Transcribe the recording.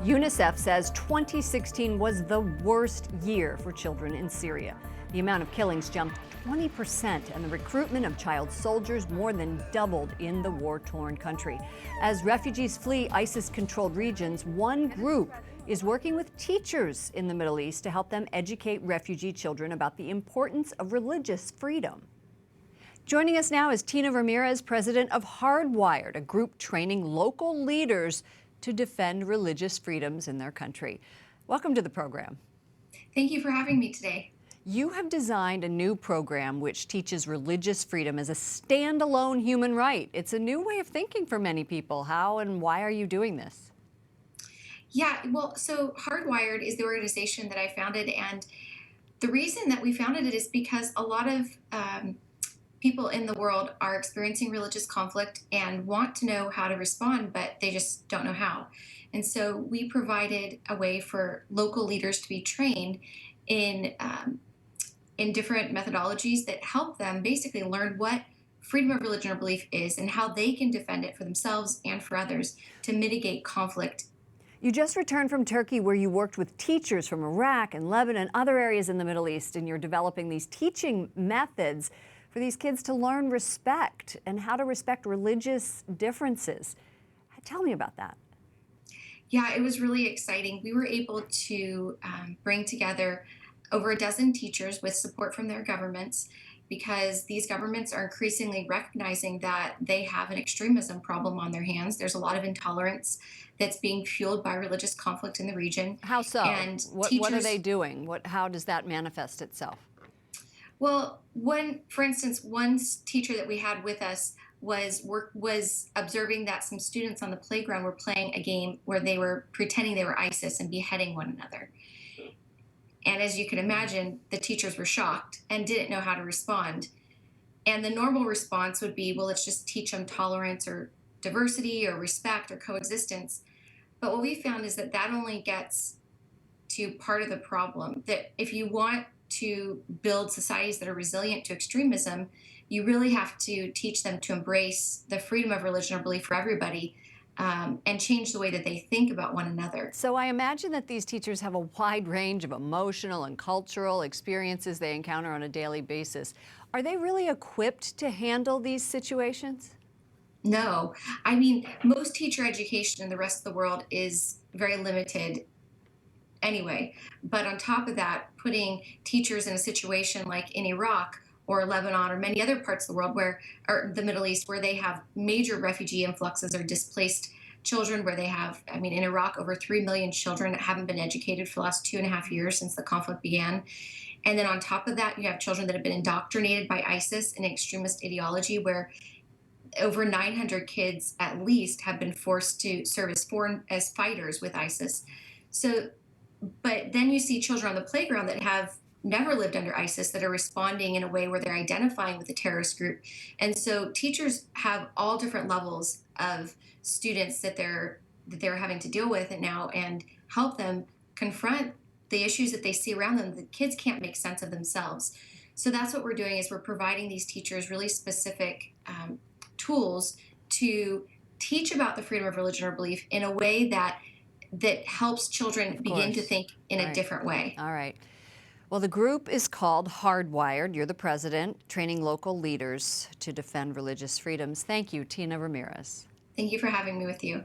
UNICEF says 2016 was the worst year for children in Syria. The amount of killings jumped 20%, and the recruitment of child soldiers more than doubled in the war-torn country. As refugees flee ISIS-controlled regions, one group is working with teachers in the Middle East to help them educate refugee children about the importance of religious freedom. Joining us now is Tina Ramirez, president of Hardwired, a group training local leaders to defend religious freedoms in their country. Welcome to the program. Thank you for having me today. You have designed a new program which teaches religious freedom as a standalone human right. It's a new way of thinking for many people. How and why are you doing this? Yeah, well, so Hardwired is the organization that I founded, and the reason that we founded it is because a lot of people in the world are experiencing religious conflict and want to know how to respond, but they just don't know how. And so we provided a way for local leaders to be trained in different methodologies that help them basically learn what freedom of religion or belief is and how they can defend it for themselves and for others to mitigate conflict. You just returned from Turkey, where you worked with teachers from Iraq and Lebanon and other areas in the Middle East, and you're developing these teaching methods for these kids to learn respect and how to respect religious differences. Tell me about that. Yeah, it was really exciting. We were able to bring together over a dozen teachers with support from their governments, because these governments are increasingly recognizing that they have an extremism problem on their hands. There's a lot of intolerance that's being fueled by religious conflict in the region. How so? And what are they doing? How does that manifest itself? Well, for instance, one teacher that we had with us was observing that some students on the playground were playing a game where they were pretending they were ISIS and beheading one another. And as you can imagine, the teachers were shocked and didn't know how to respond. And the normal response would be, well, let's just teach them tolerance or diversity or respect or coexistence. But what we found is that that only gets to part of the problem, that if you want to build societies that are resilient to extremism, you really have to teach them to embrace the freedom of religion or belief for everybody, and change the way that they think about one another. So I imagine that these teachers have a wide range of emotional and cultural experiences they encounter on a daily basis. Are they really equipped to handle these situations? No. I mean, most teacher education in the rest of the world is very limited anyway. But on top of that, putting teachers in a situation like in Iraq or Lebanon or many other parts of the world or the Middle East, where they have major refugee influxes or displaced children, where they have, I mean, in Iraq, over 3 million children that haven't been educated for the last 2.5 years since the conflict began. And then on top of that, you have children that have been indoctrinated by ISIS and extremist ideology, where over 900 kids at least have been forced to serve as fighters with ISIS. So, but then you see children on the playground that have never lived under ISIS that are responding in a way where they're identifying with a terrorist group. And so teachers have all different levels of students that they're having to deal with and help them confront the issues that they see around them. The kids can't make sense of themselves. So that's what we're doing, is we're providing these teachers really specific tools to teach about the freedom of religion or belief in a way that helps children begin to think in a different way. All right. Well, the group is called Hardwired. You're the president, training local leaders to defend religious freedoms. Thank you, Tina Ramirez. Thank you for having me with you.